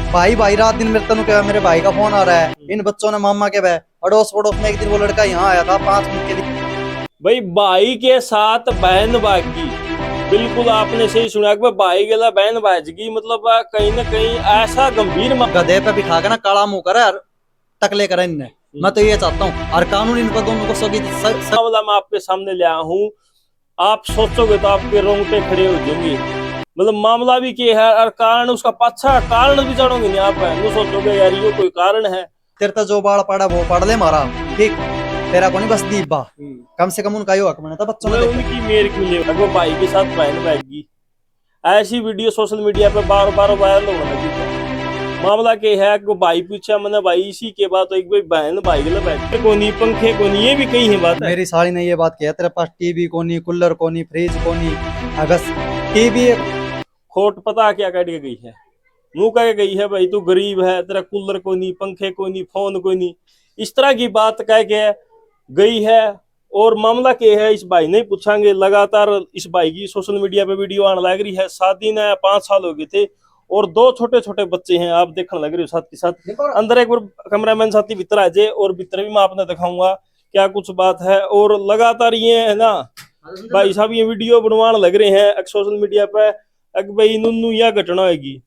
भाई भाई रात दिन मेरे तनु क्या मेरे भाई का फोन आ रहा है, इन बच्चों ने मामा के भाई अड़ोस पड़ोस में एक दिन वो लड़का यहाँ आया था 5 मिनट के लिए। भाई भाई के साथ बहन भागी, बिल्कुल आपने सही सुना कि भाई गेला बहन भाजगी, मतलब कहीं ना कहीं ऐसा गंभीर गधे पे बिठा के ना काला मुंह करे और टकले करे इनने। मैं तो ये चाहता हूँ और कानून इन पर दोनों को सगी मामला मैं आपके सामने ले आया हूँ। आप सोचोगे तो आपके रोंगटे खड़े हो जाएंगे। मतलब मामला भी क्या है और कारण, उसका पाछा कारण भी जानोगे नहीं आप, वो सोचोगे यार ये कोई कारण है। तेरे तो जो बाल पड़ा वो पढ़ ले मारा, ठीक तेरा को नहीं बस दीप बा कम से कम उनका ही हक बना था बच्चों ने। उनकी मेरे को मिले वो भाई के साथ बहन भागी, ऐसी वीडियो सोशल मीडिया पे बार बार वायरल होने लगी। मामला क्या है कि भाई पूछा मैंने भाई इसी के बाद तो एक भाई बहन भाई गला बैठे को नहीं, पंखे को नहीं, ये भी कहीं है बात है। मेरी साली ने ये बात किया तेरे पास टीवी को नहीं, कूलर को नहीं, फ्रिज को नहीं, बस टीवी। खोट पता क्या कह के गई है, मुंह कह के गई है भाई तू गरीब है, तेरा कूलर को नहीं, पंखे को नहीं, फोन को नहीं, इस तरह की बात कह के गई है। और मामला क्या है इस भाई ने पूछांगे, लगातार इस भाई की सोशल मीडिया पे वीडियो आने लग रही है। शादी ने 5 साल हो गए थे और 2 छोटे छोटे बच्चे हैं, आप देखने लग रहे हो साथ के साथ। अंदर एक बार कैमरामैन साथी भीतर आ जाए और भीतर भी मैं आपने दिखाऊंगा क्या कुछ बात है। और लगातार ये है ना भाई साहब ये वीडियो बनवाने लग रहे हैं सोशल मीडिया पे, भाई नुन्नू यह घटना होगी।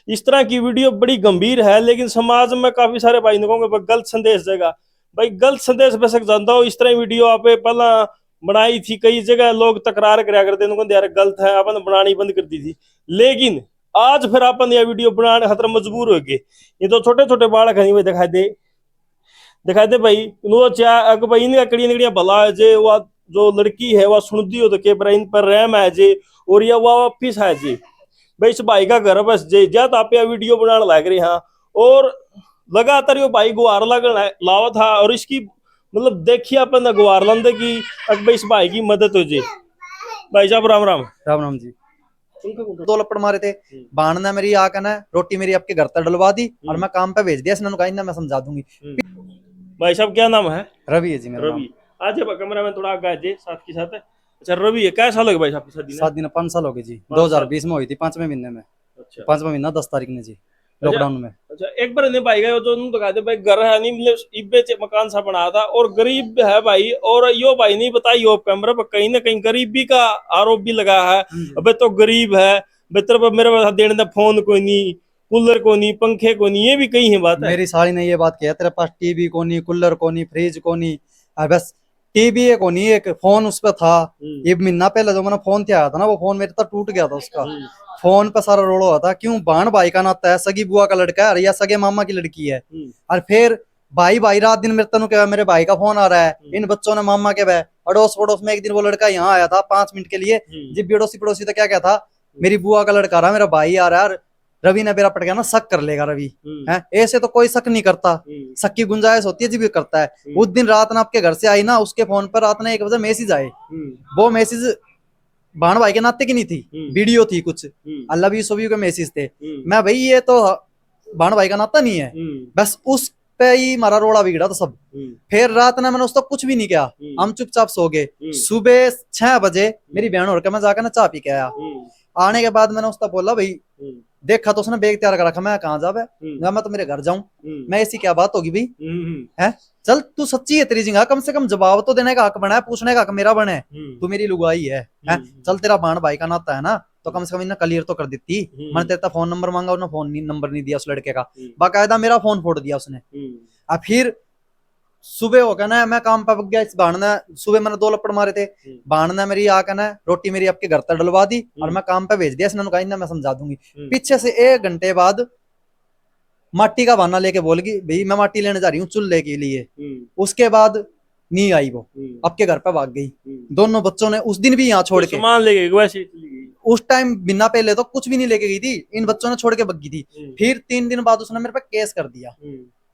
इस तरह की वीडियो बड़ी गंभीर है, लेकिन समाज में काफी सारे भाई ने कहोगे गलत संदेश देगा। भाई गलत संदेश बेशक जानता हो, इस तरह वीडियो आप पहला बनाई थी, कई जगह लोग तकरार कराया करते यार गलत है, अपन बनानी बंद कर दी थी। लेकिन आज फिर अपन यह वीडियो बनाने खातर मजबूर हो गए। ये तो छोटे छोटे बालक है दिखाई दे भाई नो चाह भाई इनका कड़िया कड़िया भला है जे, वह जो लड़की है वह सुनती हो तो के इन पर रहम है जे, और यह वह वापिस है जे। भाई इस भाई का घर बस जे जा आप यह वीडियो बनाने लग रहे हैं और लगातार यो भाई गुहार लावा था। और इसकी मतलब देखिए अपन गुहार लंदे की भाई इस भाई की मदद हो जाए। भाई साहब राम राम। राम राम जी। 2 लपड़ मारे थे, बाण ने मेरी आकर ना रोटी मेरी आपके घर तक डलवा दी और मैं काम पे भेज दिया। इसने कहा इन्हें मैं समझा दूंगी। भाई साहब क्या नाम है? रवि है जी मेरा रवि। आज कमरा में थोड़ा आगे जे साथ के साथ। अच्छा रवि है, क्या साल हो गए भाई साहब की शादी? शादी ने 5 साल हो गए जी। 2020 में हुई थी 5वें महीने में। अच्छा 5वां महीना 10 तारीख ने जी, लॉकडाउन में। अच्छा एक बार नहीं भाई गए जो दिखा दे भाई घर है नहीं, मतलब इब्बे मकान सा बना था और गरीब है भाई। और यो भाई नहीं बताई हो कैमरा पर कहीं ना कहीं गरीबी का आरोप भी लगा है। अबे तो गरीब है बेहतर मेरे पास देने फोन कोई नहीं, कूलर को नहीं, पंखे को नहीं, ये भी कहीं है बात है। मेरी साली ने ये बात किया तेरे पास टीवी को नहीं, कूलर को नहीं, फ्रिज को नहीं, बस टीवी को नहीं, एक फोन उस पर था। ये महीना पहले जो मैंने फोन किया था ना वो फोन मेरे तक टूट गया था, उसका फोन पे सारा रोड़ा हुआ था। क्यों बाण भाई का नाता है, सगी बुआ का लड़का है या सगे मामा की लड़की है। और फिर भाई भाई रात दिन मेरे तनु क्या मेरे भाई का फोन आ रहा है, इन बच्चों ने मामा के भाई अड़ोस पड़ोस में एक दिन वो लड़का यहाँ आया था 5 मिनट के लिए। जब पड़ोसी पड़ोसी तो क्या था मेरी बुआ का लड़का रहा, मेरा भाई आ रहा है। रवि ने मेरा पट गया ना, शक कर लेगा रवि है, ऐसे तो कोई शक नहीं करता, शक की गुंजाइश होती है जी भी करता है। उस दिन रात ना आपके घर से आई ना, उसके फोन पर रात ने 1 बजे मैसेज आए। वो मैसेज बाण भाई के नाते की नहीं थी, वीडियो थी कुछ अल्लाह भी सभी के मैसेज थे। मैं भाई ये तो बाण भाई का नाता नहीं है, बस उस पे ही हमारा रोड़ा बिगड़ा था सब। फिर रात ने मैंने उसको कुछ भी नहीं किया, हम चुपचाप सो गए। सुबह 6 बजे मेरी बहन और के मैं जाकर ना चाय पी के आया। आने के बाद मैंने उसका बोला भाई देखा तो उसने बैग तैयार कर रखा, मैं कहाँ जावे, मैं तो मेरे घर जाऊं। मैं ऐसी क्या बात होगी भाई है, चल तू सच्ची है तेरी जगह कम से कम जवाब तो देने का हक बना है, पूछने का हक मेरा बने। तू मेरी लुगाई है, चल तेरा बाण भाई का नाता है ना तो कम से कम इन्हें क्लियर तो कर देती। मैंने तेरा फोन नंबर मांगा, उन्होंने फोन नंबर नहीं दिया उस लड़के का, बाकायदा मेरा फोन फोड़ दिया उसने। अब फिर सुबह हो गया ना, मैं काम पे गया, इस बाण ने सुबह मैंने 2 लपड़ मारे थे, बाण ने मेरी आकर ना रोटी मेरी आपके घर तक डलवा दी और मैं काम पे भेज दिया। इसने कहा मैं समझा दूंगी। पीछे से 1 घंटे बाद माटी का बहाना लेके बोल गई भाई मैं माटी लेने जा रही हूँ चूल्हे के लिए। उसके बाद नहीं आई वो, आपके घर पे भाग गई। दोनों बच्चों ने उस दिन भी यहाँ छोड़ के सामान लेके वैसे उस टाइम बिना पहले तो कुछ भी नहीं लेके गई थी, इन बच्चों ने छोड़ के भगी थी। फिर 3 दिन बाद उसने मेरे पे केस कर दिया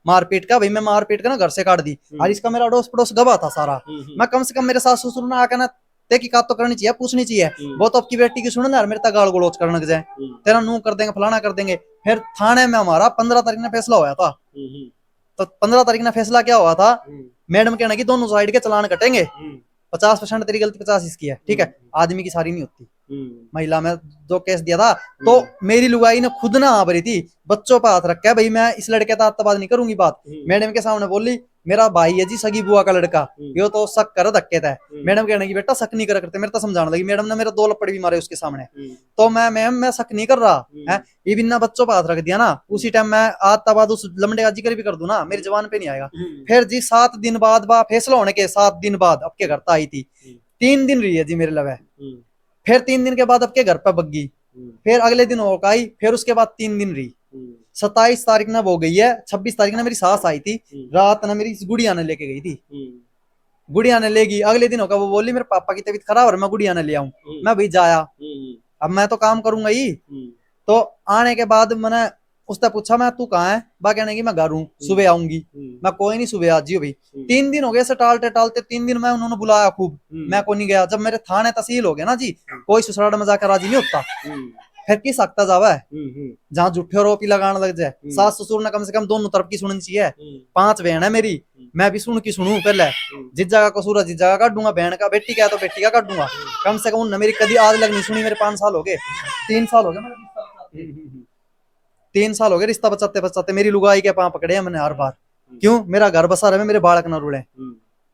मारपीट का। भाई मैं मारपीट का ना घर से काट दी और इसका मेरा अड़ोस पड़ोस गवाह था सारा। मैं कम से कम मेरे सास ससुर ने आकर ना तहकीकात तो करनी चाहिए, पूछनी चाहिए। वो तो आपकी बेटी की सुन ना मेरे तक गाल गलोच करने लग जाए, तेरा नू कर देंगे फलाना कर देंगे। फिर थाने में हमारा 15 तारीख ने फैसला हुआ था। तो 15 तारीख ने फैसला क्या हुआ था, मैडम कहने की दोनों साइड के चलान कटेंगे 50% तेरी गलती, 50 इसकी है, ठीक है। आदमी की सारी नहीं होती। महिला में जो केस दिया था, तो मेरी लुगाई ने खुद ना आ रही थी, बच्चों पर हाथ रखा है, भाई मैं इस लड़के का बात नहीं करूंगी बात। मैडम के सामने बोली मेरा भाई है जी, सगी बुआ का लड़का, यो तो शक कर धक्के था। मैडम कहने की बेटा शक नहीं कर करते, मेरे तो समझाने लगी। मैडम ने मेरे 2 लपड़ भी मारे उसके सामने। तो मैं शक नहीं कर रहा है, ये बिना बच्चों पर हाथ रख दिया ना, उसी टाइम मैं आज तक बाद उस लमड़े का जिक्र भी कर दूं ना, मेरी जबान पे नहीं आएगा। फिर जी 7 दिन बाद फैसला होने के 7 दिन बाद अब के घर तो आई थी, 3 दिन रही है जी मेरे लवे। फिर 3 दिन के बाद अब के घर पे बग्गी, फिर अगले दिन होकर आई, फिर उसके बाद 3 दिन रही। 27 तारीख ना वो गई है, 26 तारीख ना मेरी सास आई थी, रात ना मेरी गुड़िया ने लेके गई थी। गुड़िया ने ले गई, अगले दिन होगा वो बोली मेरे पापा की तबीयत खराब है, मैं गुड़िया ने ले आऊं। मैं भाई जाया, अब मैं तो काम करूंगा ही। तो आने के बाद मैंने उससे पूछा मैं तू कहाँ है, बा कहने की मैं घर हूँ, सुबह आऊंगी। मैं कोई नहीं, सुबह आज ही भाई। 3 दिन हो गए ऐसे टालते टालते, 3 दिन में उन्होंने बुलाया खूब, मैं को नहीं गया। जब मेरे थाने तहसील हो गया ना जी, कोई ससुराल में जाकर राजी नहीं होता, फिर किस सकता जावा है जहाँ झूठे रोपी लगाने लग जाए। सास ससुर ने कम से कम दोनों तरफ की सुननी चाहिए। 5 बहन है मेरी, मैं भी सुन की सुनू पहले, जिस जगह को सूरज जिस जगह काट दूंगा, बहन का बेटी का तो बेटी का काट दूंगा। कम से कम उन्होंने मेरी कभी आज लग नहीं सुनी। मेरे 5 साल हो गए, 3 साल हो गए, 3 साल हो गए रिश्ता बचाते बचाते। मेरी लुगाई के पांव पकड़े हैं मैंने हर बार, क्यों? मेरा घर बसा रहे, मेरे बालक न रुड़े।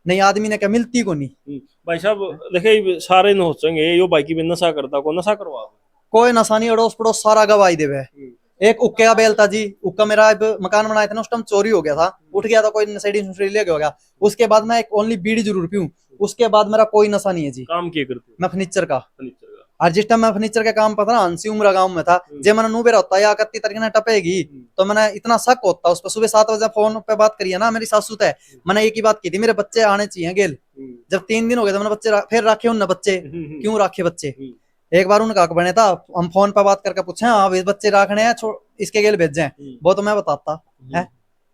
नहीं आदमी ने क्या मिलती को नहीं। भाई साहब देखे सारे न हो सकेंगे, यो भाई की भी नशा करता को नशा करवा, कोई नशा नहीं, अड़ोस पड़ोस सारा गवाही देवे। एक उक्के का बेल था जी, उक्का मेरा मकान बनाया था ना, उस टाइम चोरी हो गया था, उठ गया था कोई नशेड़ी ले गया। उसके बाद मैं एक ओनली बीड़ी जरूर पीऊं, उसके बाद मेरा कोई नशा नहीं है जी। काम क्या करते? मैं फर्नीचर का। और जिस टाइम मैं फर्नीचर के काम पर था ना, हंसी उमरा गांव में था, जे मैंने नूबेरा होता या 31 तारीख ने टपेगी, तो मैंने इतना शक होता उस पर। सुबह 7 बजे फोन पे बात करिए ना मेरी सासू है, मैंने एक ही बात की थी, मेरे बच्चे आने चाहिए गेल। जब 3 दिन हो गए तो मैंने बच्चे फिर रखे उनने बच्चे। क्यों रखे बच्चे? एक बार उनका हक बने था, हम फोन पर बात करके पूछे हाँ बच्चे रखने हैं, इसके गेल भेजे, वो तो मैं बताता है।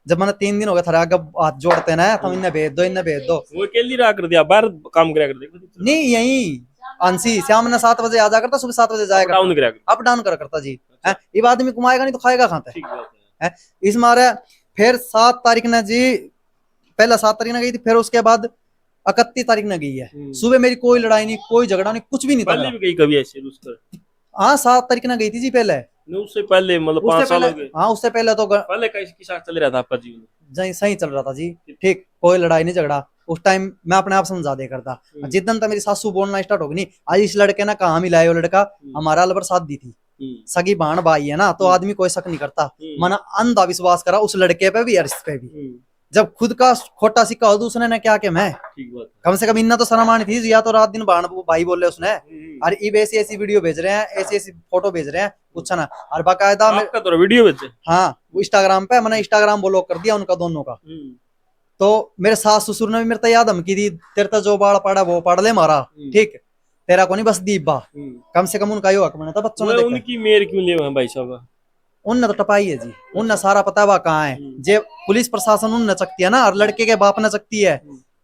जब मैंने 3 दिन हो गए था हाथ जोड़ते ना, तुम इन्हें भेज दो, इन्हें भेज दो। वो अकेली रहा कर दिया, बाहर काम करा कर दिया? नहीं यही अंशी शाम ने 7 बजे आ जा करता, सुबह 7 बजे जाएगा, अप डाउन करा करता जी। ये आदमी कमाएगा नहीं तो खाएगा कहाँ है? इस मारे फिर 7 तारीख ने जी, पहले 7 तारीख ने गई थी, फिर उसके बाद 31 तारीख ने गई है। सुबह मेरी कोई लड़ाई नहीं, कोई झगड़ा नहीं, कुछ भी नहीं था। पहले भी गई कभी ऐसे? हाँ 7 तारीख ने गई थी जी पहले। उससे पहले मतलब 5 साल हो गए? हाँ उससे पहले तो पहले कैसे साथ चल रहा था आपका जीवन? सही चल रहा था जी, ठीक, कोई लड़ाई नहीं झगड़ा। उस टाइम मैं अपने आप समझा दे करता। जितन तक मेरी सासू बोलना स्टार्ट होगी नहीं, आज इस लड़के ने कहा मिलाए, वो लड़का हमारा अलबर साथ दी थी, सगी बाण भाई है ना, तो आदमी कोई शक नहीं करता। मैंने अंधा विश्वास करा उस लड़के पे भी और इस पे भी। जब खुद का खोटा सिक्का हो दूसरे ने क्या कि मैं, कम से कम इन्ना तो शर्म आनी थी, या तो रात दिन बाण भाई बोल रहे उसने, और ऐसी ऐसी वीडियो भेज रहे हैं, ऐसी ऐसी फोटो भेज रहे हैं, पूछा ना। और बाकायदा तो वीडियो भेजे, हाँ वो इंस्टाग्राम पे, मैंने इंस्टाग्राम ब्लॉक कर दिया उनका दोनों का। तो मेरे सास ससुर ने भी मेरे याद धमकी दी, तेरे तो जो बाढ़ पड़ा वो पढ़ ले मारा, ठीक, तेरा को नहीं बस दीप बा। कम से कम उनका यो हक बना था बच्चों ने। उनकी मेयर क्यों ले भाई साहब? उनने तो टपाई है जी, उनने सारा पता है कहाँ है। जे पुलिस प्रशासन उनने चकती है ना, और लड़के के बाप ने चकती है,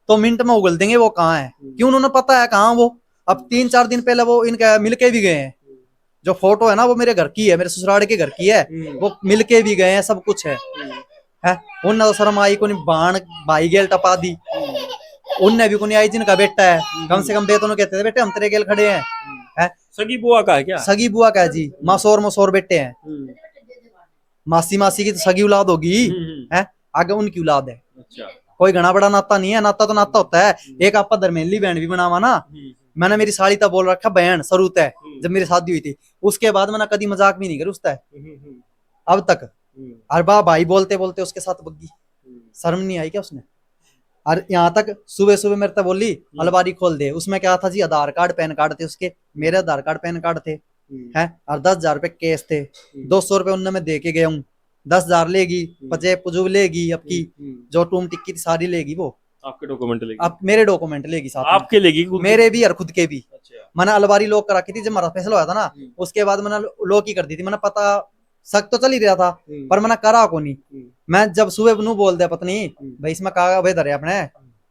तो मिनट में उगल देंगे वो कहाँ है। क्यों? उन्होंने पता है कहाँ वो। अब 3-4 दिन पहले वो इनके मिलके भी गए हैं, जो फोटो है ना वो मेरे घर की है, मेरे ससुराल के घर की है, वो मिलके भी गए हैं, सब कुछ है। उनने तो शर्म आई को नहीं, बाण भाई गेल टपा दी। उनने भी को नहीं आई, जिनका बेटा है, कम से कम बेटों कहते थे बेटे हम तेरे गेल खड़े हैं। सगी बुआ का है क्या? सगी बुआ का है जी, मसोर बेटे हैं। मासी मासी की तो सगी औलाद होगी है, आगे उनकी औलाद है। अच्छा। कोई घना बड़ा नाता नहीं है, नाता तो नाता होता है। एक आपका दरमेली बहन भी बनावा ना, मैंने मेरी साड़ी तक बोल रखा बहन सरूत है, जब मेरी शादी हुई थी। उसके बाद मैंने कभी मजाक भी नहीं करी उसका अब तक। और भाई बोलते बोलते उसके साथ बग्गी, शर्म नहीं आई क्या उसने? और यहाँ तक सुबह सुबह मेरे तक बोली अलमारी खोल दे, उसमें क्या था जी, आधार कार्ड पैन कार्ड थे उसके, मेरे आधार कार्ड पैन कार्ड थे हैं, और 10,000 रुपए केस थे। 200 रुपए उनने मैं दे के गया हूँ, 10,000 लेगी, पजे पुजुब लेगी, आपकी जो टूम टिक्की सारी लेगी, वो आपके डॉक्यूमेंट लेगी, आप मेरे डॉक्यूमेंट लेगी साथ, आपके लेगी, मेरे भी और खुद के भी। मैंने अलमारी लॉक करा की थी, जब हमारा फैसला हुआ था ना, उसके बाद मैंने लॉक ही कर दी थी। मैंने पता शक तो चल ही रहा था, पर मैंने करा को नहीं। मैं जब सुबह नू बोल दिया पत्नी भाई इसमें कागा भाई धरे अपने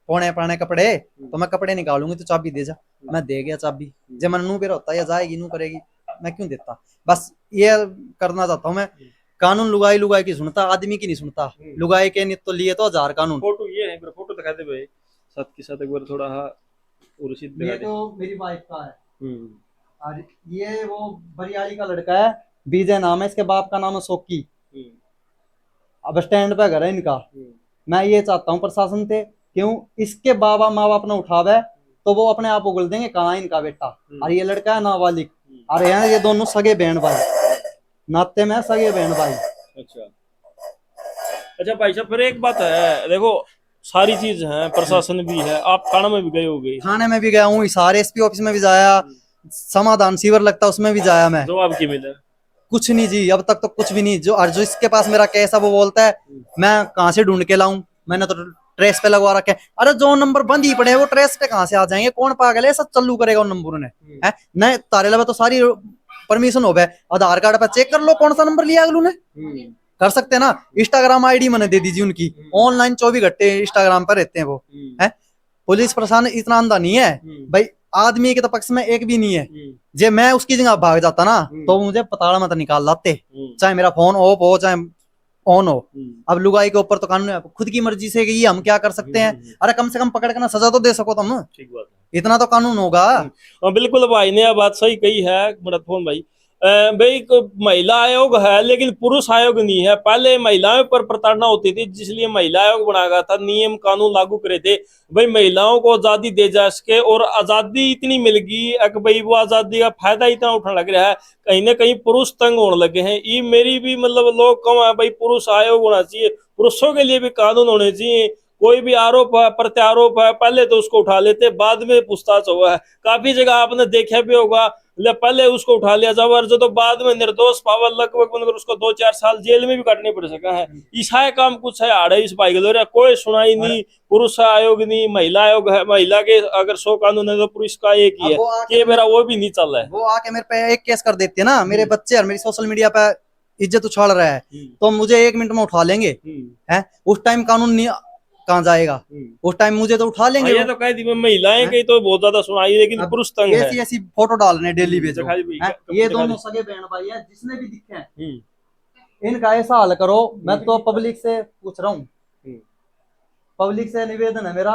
पौने पुराने कपड़े, तो मैं कपड़े निकालूंगी तो चाबी दे जा। मैं दे गया चाबी, जब मैंने नू बेरा होता या जाएगी नू करेगी, मैं क्यों देता। बस ये करना चाहता हूँ मैं। कानून लुगाई लुगाई की सुनता, आदमी की नहीं सुनता। लुगाई के नहीं तो लिए तो 1000 कानून। फोटो ये है, फोटो दिखा दे भाई साथ के साथ एक बार थोड़ा। उर्शिद ये बेगाड़े। तो मेरी वाइफ का है। हम्म और ये वो बरियाली का लड़का है, विजय नाम है, इसके बाप का नाम है सोकी। हम्म अब स्टैंड पे घर है इनका। हम्म मैं ये चाहता हूँ प्रशासन से, क्यों इसके बाबा माँ बाप ने उठावे तो वो अपने आप उगल देंगे कहाँ है इनका बेटा। और ये लड़का है नाबालिग, और ये दोनों सगे बहन भाई, नाते में सगे बहन भाई। अच्छा अच्छा भाई साहब, फिर एक बात है, देखो सारी चीज है, प्रशासन भी है, आप थाना में भी गए होगे, थाने में भी गया हूँ, सारे एसपी ऑफिस में भी जाया, समाधान शिविर लगता उसमें भी जाया मैं। जवाब की मिला? कुछ नहीं जी, अब तक तो कुछ भी नहीं। जो और जो इसके पास मेरा केस है वो बोलता है मैं कहाँ से ढूंढ के लाऊं, मैंने तो ट्रेस पे लगवा रखे। अरे जो नंबर बंद ही पड़े हैं वो ट्रेस पे कहाँ से आ जाएंगे, कौन पागल है सब चालू करेगा उन नंबरों ने है नहीं। तारे लगे तो सारी परमिशन हो गए, आधार कार्ड पर चेक कर लो कौन सा नंबर लिया अगलू ने, कर सकते हैं ना। इंस्टाग्राम आईडी मैंने दे दीजिए उनकी, ऑनलाइन 24 घंटे इंस्टाग्राम पर रहते हैं वो है। पुलिस प्रशासन इतना अंधा नहीं है भाई, आदमी के तो पक्ष में एक भी नहीं है। जे मैं उसकी जगह भाग जाता ना तो मुझे पताड़ा मत निकाल लाते, चाहे मेरा फोन ऑफ हो चाहे ऑन हो। अब लुगाई के ऊपर तो कानून है, खुद की मर्जी से गई, हम क्या कर सकते हैं। अरे कम से कम पकड़ के ना सजा तो दे सको तुम, ठीक बात है, इतना तो कानून होगा। बिल्कुल भाई ने यह बात सही कही है मरतफोन भाई। भाई महिला आयोग है लेकिन पुरुष आयोग नहीं है। पहले महिलाओं पर प्रताड़ना होती थी, जिसलिए महिला आयोग बनाया गया था, नियम कानून लागू करे थे भाई महिलाओं को आजादी दे जा सके। और आजादी इतनी मिल गई कि भाई वो आजादी का फायदा इतना उठाने लग रहा है, कहीं ना कहीं पुरुष तंग होने लगे हैं। ये मेरी भी मतलब लोग कम है भाई, पुरुष आयोग होना चाहिए, पुरुषों के लिए भी कानून होने चाहिए। कोई भी आरोप है प्रत्यारोप है पहले तो उसको उठा लेते, बाद में पूछताछ हुआ है। काफी जगह आपने देखा भी होगा, पहले उसको उठा लिया जबरदस्त तो बाद में निर्दोष पावर लगभग मतलब उसको 2-4 साल जेल में भी काटने पड़ सका है। ईसाई काम कुछ है आड़े इस भाई के कोई सुनाई नहीं, पुरुष आयोग नहीं, महिला आयोग है। महिला के अगर 100 कानून है तो पुरुष का एक ही है, ये मेरा वो भी नहीं चल रहा है। वो आके मेरे पे एक केस कर देती है ना, मेरे बच्चे और मेरी सोशल मीडिया पे इज्जत उछाल रहा है तो मुझे 1 मिनट में उठा लेंगे है। उस टाइम कानून नहीं कहाँ जाएगा, उस टाइम मुझे तो उठा लेंगे। ये तो कह दी महिलाएं कहीं तो बहुत ज्यादा सुनाई, लेकिन पुरुष तंग है। ऐसी ऐसी फोटो डाल रहे हैं डेली भेजो। ये दिखा दोनों सगे बहन भाई है, जिसने भी दिखे हैं इनका ऐसा हाल करो। मैं तो पब्लिक से पूछ रहा हूँ, पब्लिक से निवेदन है मेरा,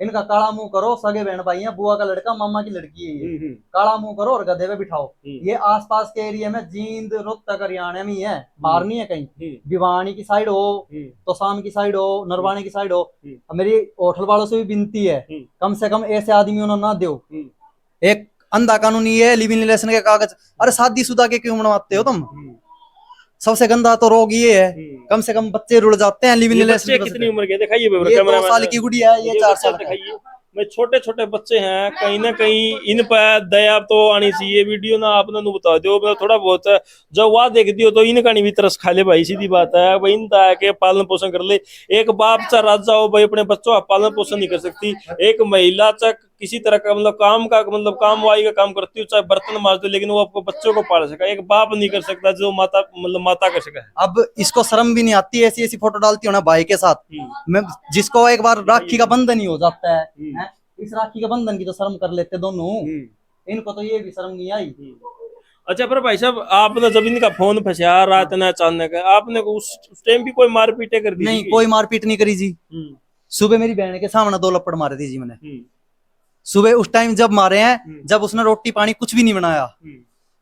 इनका काला मुंह करो। सगे बहन भाई हैं, बुआ का लड़का मामा की लड़की है ये, काला मुंह करो और गधे पे बिठाओ। ये आसपास के एरिया में जींद रोहतक हरियाणा में ही है, बाहर नहीं है कहीं। भिवानी की साइड हो तो शाम की साइड हो, नरवाने की साइड हो। मेरी होटल वालों से भी विनती है कम से कम ऐसे आदमियों ने ना दो। एक अंधा कानून ये है, लिविंग रिलेशन के कागज। अरे शादीशुदा के क्यों बनवाते हो तुम, सबसे गंदा तो रोग ये है। कम से कम बच्चे रुड़ जाते हैं लिविंग रिलेशन। कितनी उम्र के दिखाइए, ये 2 साल की गुड़िया है, ये 4 साल का। में छोटे छोटे बच्चे हैं, कहीं ना कहीं इन पर दया तो आनी चाहिए। वीडियो ना आपने बता दो, मैं थोड़ा बहुत जब वह देख दियो तो इनका नहीं भी तरस खा ले भाई, सीधी बात है भाई। इनका है कि पालन पोषण कर ले। एक बाप चाहे राजा हो भाई, अपने बच्चों का पालन पोषण नहीं कर सकती। एक महिला चाहे किसी तरह का मतलब काम का मतलब काम वाई का काम करती हो, चाहे बर्तन मारती हो, लेकिन वो आपको बच्चों को पाल सका। एक बाप नहीं कर सकता जो माता मतलब माता कर सका है। अब इसको शर्म भी नहीं आती, ऐसी ऐसी फोटो डालती हो ना भाई के साथ। मैं जिसको एक बार राखी का बंधन ही हो जाता है, इस राखी का बंधन की तो शर्म कर लेते दोनों, इनको तो ये भी शर्म नहीं आई। अच्छा पर भाई साहब, आपने जब इनका फोन फंसा रात ने अचानक, आपने उस टाइम भी कोई मारपीट कर दी? नहीं, कोई मारपीट नहीं करी जी। सुबह मेरी बहन के सामने 2 लपड़ मारे थे जी मैंने सुबह। उस टाइम जब मारे हैं जब उसने रोटी पानी कुछ भी नहीं बनाया।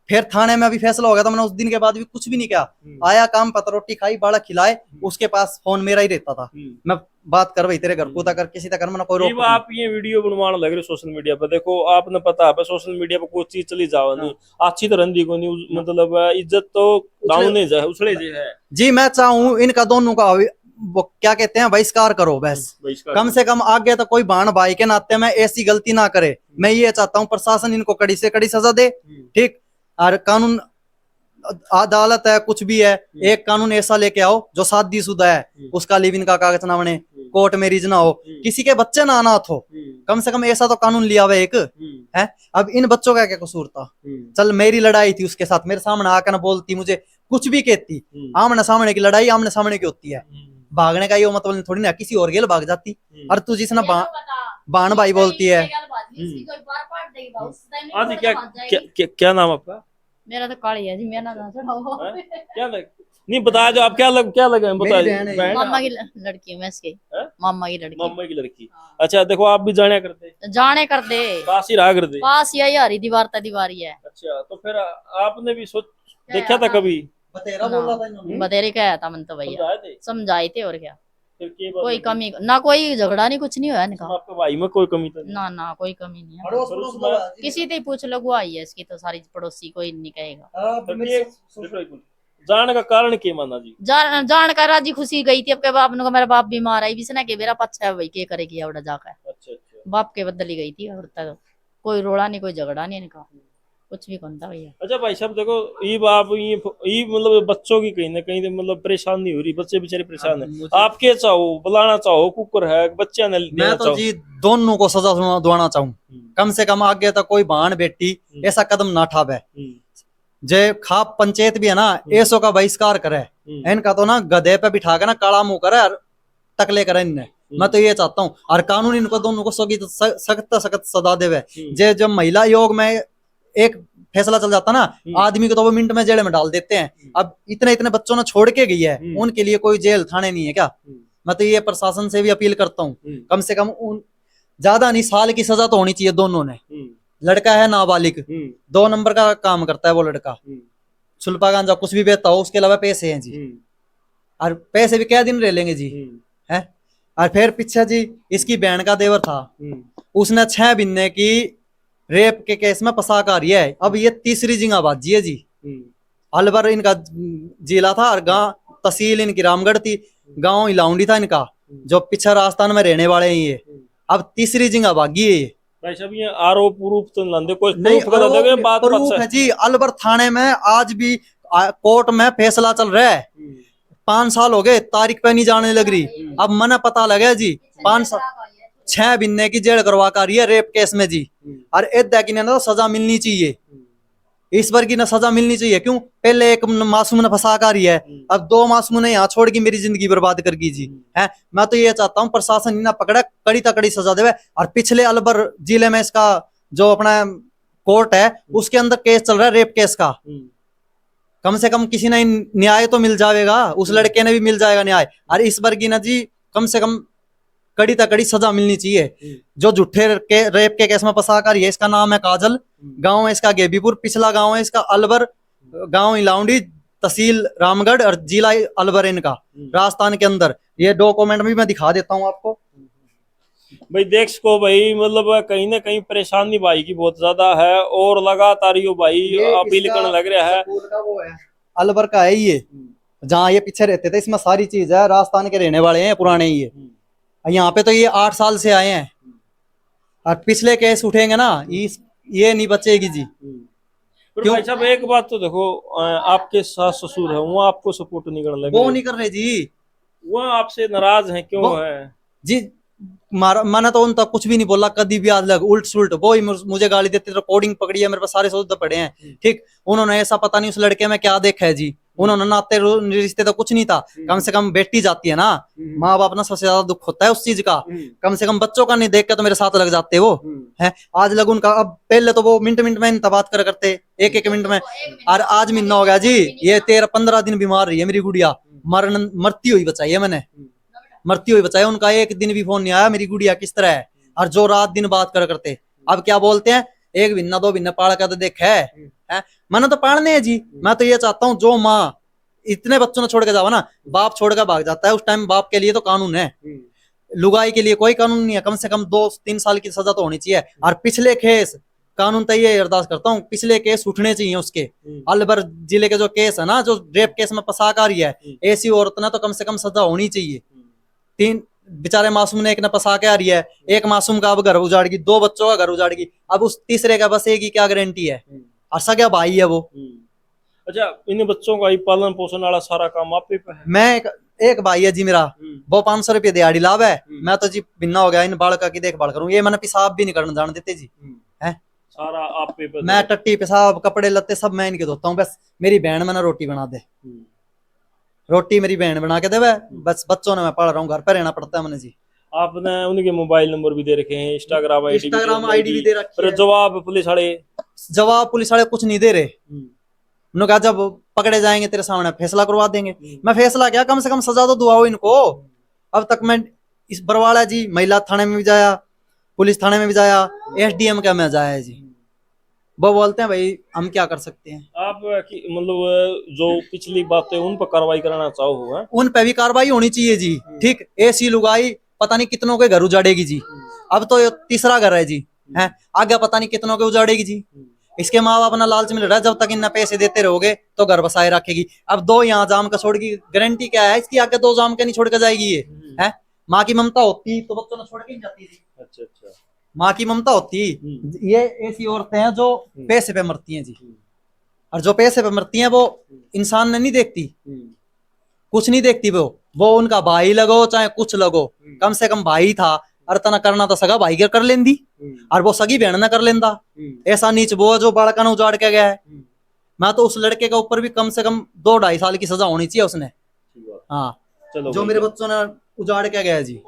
फिर थाने में अभी फैसला हो गया था, मैंने उस दिन के बाद भी कुछ भी नहीं किया। आया काम पता, रोटी खाई, बाड़ा खिलाए, उसके पास फोन मेरा ही रहता था। मैं बात कर भाई तेरे घर को तक किसी तक मैंने कोई रोक। आप ये वीडियो बनवाने लग रहे सोशल मीडिया पर, देखो आपने पता है सोशल मीडिया पर कोई चीज चली जाओ नहीं अच्छी तरह दी को नहीं, मतलब इज्जत तो डाउन नहीं जाए उछले है जी। मैं चाहूँ इनका दोनों का वो क्या कहते हैं बहिष्कार करो बस। कम से कम आगे तो कोई बहन भाई के नाते में ऐसी गलती ना करे। मैं ये चाहता हूँ प्रशासन इनको कड़ी से कड़ी सजा दे, ठीक। और कानून अदालत है कुछ भी है, एक कानून ऐसा लेके आओ जो शादीशुदा है उसका लिव इन का कागज ना बने, कोर्ट मैरिज ना हो, किसी के बच्चे ना अनाथ हो। कम से कम ऐसा तो कानून लिया हुआ एक है। अब इन बच्चों का क्या कसूर था? चल मेरी लड़ाई थी उसके साथ, मेरे सामने आकर ना बोलती, मुझे कुछ भी कहती। आमने सामने की लड़ाई आमने सामने की होती है, भागने का ये मतलब थोड़ी ना किसी और गेल भाग जाती। और तू जिसने बाण भाई बोलती है। क्या नाम आपका? मेरा तो काली है जी, मेरा नाम चढ़ाओ। क्या नहीं बताया जो आप क्या लगे हैं मेरी बताइए। बहन है। बहन मामा आप- की लड़की हूँ मैं इसकी। हैं? मामा की लड़की। मामा की लड़की। अच्छा देखो आप भी जाने करते जाने कर दे पास ही रहा करते। पास यही हरी दीवार ता दीवारी है। अच्छा तो फिर आपने भी सोच देखा था कभी बतेरा बोल रहा था इन्होंने। बतेरे क्या था मन तो भैया समझाए थे समझाए थे और क्या। फिर के कोई बात कमी ना कोई झगड़ा नहीं कुछ नहीं हुआ इनका। आपके भाई में कोई कमी तो नहीं ना ना कोई कमी नहीं है। अड़ोस पर पड़ोस उसमें- लोग हैं। किसी से पूछ लो आई है इसकी तो सारी पड़ोसी कोई नहीं कहेगा। हाँ, फिर मेरी के- ससुर- देखो एक मिनट। जाने का कारण क्या माना जी। जान कर राजी खुशी गई थी अब के बाप ने मेरा बाप बीमार है बिसना के मेरा पच्चा है भाई के करेगी आवड़ा जाकर। अच्छा अच्छा बाप के बदल ही गई थी और तक कोई रोड़ा नहीं कोई झगड़ा नहीं इनका कुछ भी कौन था भैया। अच्छा भाई साहब देखो ये मतलब बच्चों की कहीं ना कहीं तो मतलब परेशानी हो रही बच्चे बेचारे परेशान है आप क्या चाहो बुलाना चाहो कुकर है बच्चे ने देना मैं तो चाहो। जी दोनों को सजा दिलाना चाहूँ। हम्म, कम से कम आगे तक कोई बहन बेटी ऐसा कदम ना ठावे। हम्म, जे खाप पंचायत भी है ना ऐसो का बहिष्कार करे। इनका तो ना गधे पे बिठा के ना काला मुंह करे और टकले करे इनने। मैं तो ये चाहता हूँ और कानून इनको दोनों को सख्त सख्त सजा देवे। जे जब महिला आयोग में एक फैसला चल जाता ना आदमी को तो वो मिनट में जेल में डाल देते हैं। अब इतने इतने बच्चों ने छोड़ के गई है उनके लिए कोई जेल थाने नहीं है क्या। मैं तो ये प्रशासन से भी अपील करता हूँ कम से कम उन ज्यादा नहीं साल की सजा तो होनी चाहिए दोनों ने। लड़का है नाबालिग 2 नंबर का काम करता है वो लड़का। सुल्पा गांजा कुछ भी बेचता हो उसके अलावा पैसे हैं जी और पैसे भी क्या दिन रह लेंगे जी है। और फिर पीछे जी इसकी बहन का देवर था उसने 6 महीने की रेप के केस में फंसा कर है। अब ये तीसरी जिंगाबाजी है जी। अलवर इनका जिला था और गांव तहसील इनकी रामगढ़ थी गांव इलाउंडी था इनका जो पीछे राजस्थान में रहने वाले हैं ये। अब तीसरी जिंगाबाजी है ये। भाई साहब ये आरोप प्रूफ तो लांदे कोई नहीं प्रूफ गलत है बात प्रूफ है जी। अलवर थाने में आज भी कोर्ट में फैसला चल रहा है। 5 साल हो गए तारीख पे नहीं जाने लग रही। अब मना पता लगे जी 5 साल 6 महीने की जेल करवा कर रही है रेप केस में जी। और एदा की ना तो सजा मिलनी चाहिए ईश्वर की ना सजा मिलनी चाहिए। क्यों पहले एक मासूम ने फंसा कर रही है अब 2 मासूम ने यहाँ छोड़ के मेरी जिंदगी बर्बाद कर दी जी है। मैं तो ये चाहता हूँ प्रशासन ना पकड़े कड़ी तकड़ी सजा देवे। और पिछले अलवर जिले में इसका जो अपना कोर्ट है उसके अंदर केस चल रहा है रेप केस का। कम से कम किसी ने न्याय तो मिल जाएगा उस लड़के ने भी मिल जाएगा न्याय। और इस वर्ग की ना जी कम से कम कड़ी तकड़ी सजा मिलनी चाहिए जो झूठे रेप के केस में फंसा कर। इसका नाम है काजल गांव है इसका गेबीपुर पिछला गांव है इसका अलवर गांव इलाउंडी तहसील रामगढ़ और जिला अलवर इनका राजस्थान के अंदर। ये डॉक्यूमेंट भी मैं दिखा देता हूँ आपको। भाई देख सको भाई मतलब कहीं ना कहीं परेशानी भाई की बहुत ज्यादा है और लगातार यो भाई अपील करने लग रहा है। स्कूल का वो है अलवर का है ये जहाँ ये पीछे रहते थे। इसमें सारी चीज है राजस्थान के रहने वाले हैं पुराने ये। यहाँ पे तो ये 8 साल से आए हैं और पिछले केस उठेंगे ना ये नहीं बचेगी जी। पर भाई साहब एक बात तो देखो आपके सास ससुर है वो आपको सपोर्ट नहीं करने लगे वो नहीं कर रहे जी। वो आपसे नाराज हैं क्यों है जी मैंने तो उन तक कुछ भी नहीं बोला कभी भी आज लग उल्ट सुल्ट वो ही मुझे गाली देते रिकॉर्डिंग पकड़ी है मेरे पास सारे सबूत पड़े हैं। ठीक उन्होंने ऐसा पता नहीं उस लड़के में क्या देखा है जी। उन्होंने नाते रिश्ते तो कुछ नहीं था। कम से कम बेटी जाती है ना माँ बाप ना सबसे ज्यादा दुख होता है उस चीज का। कम से कम बच्चों का नहीं देख के तो मेरे साथ लग जाते वो है। आज लग उनका अब पहले तो वो मिनट मिनट में बात कर करते एक मिनट में। और आज महीना हो गया जी ये 13-15 दिन बीमार रही है मेरी गुड़िया मरती हुई बचाई है मैंने मरती हुई बचाई। उनका एक दिन भी फोन नहीं आया मेरी गुड़िया किस तरह है। और जो रात दिन बात कर करते अब क्या बोलते हैं 1 महीना 2 महीना पाल का तो देख है मैंने तो पालने है जी। मैं तो ये चाहता हूँ जो माँ इतने बच्चों ने छोड़ के जावा ना बाप छोड़ कर भाग जाता है उस टाइम बाप के लिए तो कानून है। लुगाई के लिए कोई कानून नहीं है। कम से कम 2-3 साल की सजा तो होनी चाहिए। और पिछले केस कानून तो ये अरदास करता हूँ पिछले केस उठने चाहिए उसके। अलवर जिले के जो केस है ना जो रेप केस में फंसा कर रही है ऐसी औरत ने तो कम से कम सजा होनी चाहिए। 3 बेचारे मासूम ने एक ने फंसा के आ रही है एक मासूम का अब घर उजाड़गी 2 बच्चों का घर उजाड़गी अब उस तीसरे का बस एक ही क्या गारंटी है। और सगा भाई है वो। अच्छा इन बच्चों का ही पालन पोषण वाला सारा काम आप पे है। मैं एक भाई है जी मेरा वो 500 रुपये दिहाड़ी लाभ है। मैं तो जी भिन्ना हो गया इन बालका की देखभाल करूँ ये मैंने पेशाब भी नहीं करना जान देते जी है सारा आप पे मैं टट्टी पेशाब कपड़े लत्ते सब मैं इनके धोता हूँ। बस मेरी बहन मैंने रोटी बना दे रोटी मेरी बहन बना के दे बस बच्चों ने मैं पढ़ रहा हूँ घर पर रहना पड़ता है मैंने जी। आपने उनके मोबाइल नंबर भी दे रखे हैं इंस्टाग्राम आईडी भी दे रखी है। जवाब पुलिस वाले जवाब पुलिस वाले कुछ नहीं दे रहे उन्होंने कहा जब पकड़े जाएंगे तेरे सामने फैसला करवा देंगे। मैं फैसला क्या, कम से कम सजा तो दुआओ इनको। अब तक मैं इस बरवाड़ा जी महिला थाने में भी जाया, पुलिस थाने में भी जाया, एसडीएम का में जाया जी। वो बोलते हैं भाई हम क्या कर सकते हैं। आप मतलब जो पिछली बातें उन पर कार्रवाई कराना चाहो है? उन पे भी कार्रवाई होनी चाहिए जी। ठीक, ऐसी लुगाई पता नहीं कितनों के घर उजाड़ेगी जी। अब तो ये तीसरा घर है जी, है आगे पता नहीं कितनों के उजाड़ेगी जी। इसके माँ बाप अपना लालच में लड़ रहा है, जब तक इन्हें पैसे देते रहोगे तो घर बसाए रखेगी। अब 2 यहाँ जाम का छोड़ की गारंटी क्या है इसकी, आगे 2 जाम के नहीं छोड़ के जाएगी ये, है। माँ की ममता होती तो बच्चों ने छोड़ के नहीं जाती थी। अच्छा अच्छा। माँ की ममता होती। ये ऐसी औरतें हैं जो पैसे पे मरती हैं जी, और जो पैसे पे मरती हैं वो इंसान ने नहीं देखती, कुछ नहीं देखती। वो उनका भाई लगो चाहे कुछ लगो, कम से कम भाई था, अर्तना करना तो सगा भाई के कर लेंदी, और वो सगी बहन ना कर लेंदा। ऐसा नीच वो जो बड़का ने उजाड़ के गया है। मैं तो उस लड़के के ऊपर भी कम से कम 2-2.5 साल की सजा होनी चाहिए उसने। हाँ, चलो जो मेरे बच्चों ने उजाड़ के गया जी।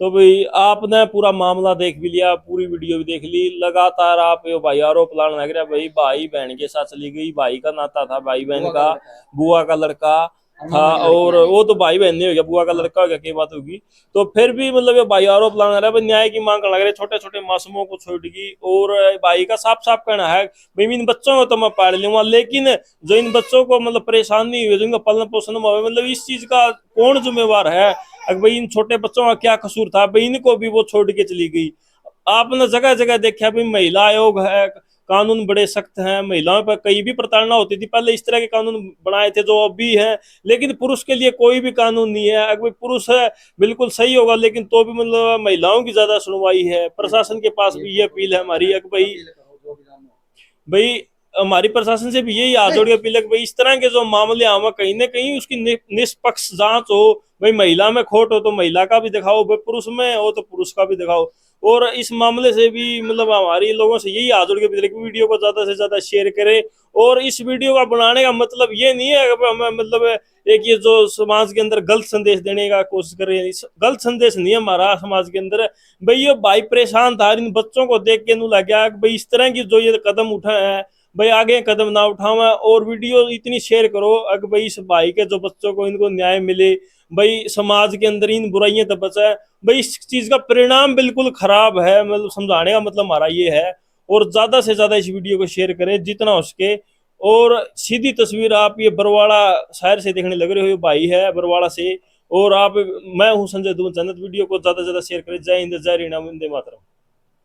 तो भाई आपने पूरा मामला देख भी लिया, पूरी वीडियो भी देख ली, लगातार आप ये भाई आरोप लाने लग रहे भाई भाई बहन के साथ चली गई, भाई का नाता था, भाई बहन का, बुआ का लड़का था, और वो तो भाई बहन नहीं हो गया, बुआ का लड़का हो गया, क्या बात होगी। तो फिर भी मतलब ये भाई आरोप लाने लग रहा है, न्याय की मांग लग रहे, छोटे छोटे मासूमों को छोड़गी। और भाई का साफ साफ कहना है भाई इन बच्चों को तो मैं पाल लूंगा, लेकिन जो इन बच्चों को मतलब परेशानी हुई, जिनका पालन पोषण हुआ, मतलब इस चीज का कौन जिम्मेवार है? अगर भाई इन छोटे बच्चों का क्या कसूर था, भाई इनको भी वो छोड़ के चली गई। आपने जगह जगह देखा भाई महिला आयोग है, कानून बड़े सख्त हैं, महिलाओं पर कई भी प्रताड़ना होती थी, पहले इस तरह के कानून बनाए थे जो अब भी हैं, लेकिन पुरुष के लिए कोई भी कानून नहीं है। अगर पुरुष है बिल्कुल सही होगा, लेकिन तो भी मतलब महिलाओं की ज्यादा सुनवाई है। प्रशासन के पास भी ये अपील है हमारी, भाई भाई हमारी प्रशासन से भी यही हाथ जोड़ के अपील है कि भाई इस तरह के जो मामले आवा कहीं ना कहीं उसकी निष्पक्ष जांच हो। भाई महिला में खोट हो तो महिला का भी दिखाओ, भाई पुरुष में हो तो पुरुष का भी दिखाओ। और इस मामले से भी मतलब हमारी लोगों से यही हाथ जोड़ के अपील है कि वीडियो को ज्यादा से ज्यादा शेयर करें। और इस वीडियो का बनाने का मतलब ये नहीं है कि हमें मतलब एक ये जो समाज के अंदर गलत संदेश देने का कोशिश कर रहे हैं, गलत संदेश नहीं है हमारा समाज के अंदर। भाई ये भाई परेशान था, इन बच्चों को देख के नू लग गया भाई इस तरह की जो ये कदम उठा है भाई आगे कदम ना उठावा, और वीडियो इतनी शेयर करो अगर भाई इस भाई के जो बच्चों को इनको न्याय मिले, भाई समाज के अंदर इन बुराइयां तो बचा है। भाई इस चीज का परिणाम बिल्कुल खराब है, मतलब समझाने का मतलब हमारा ये है। और ज्यादा से ज्यादा इस वीडियो को शेयर करें जितना हो सके। और सीधी तस्वीर आप ये बरवाड़ा शहर से देखने लग रहे हो, ये भाई है बरवाड़ा से। और आप, मैं हूँ संजय धूमचंद, वीडियो को ज्यादा से ज्यादा शेयर करें। जय हिंद, जय रीना, वंदे मातरम।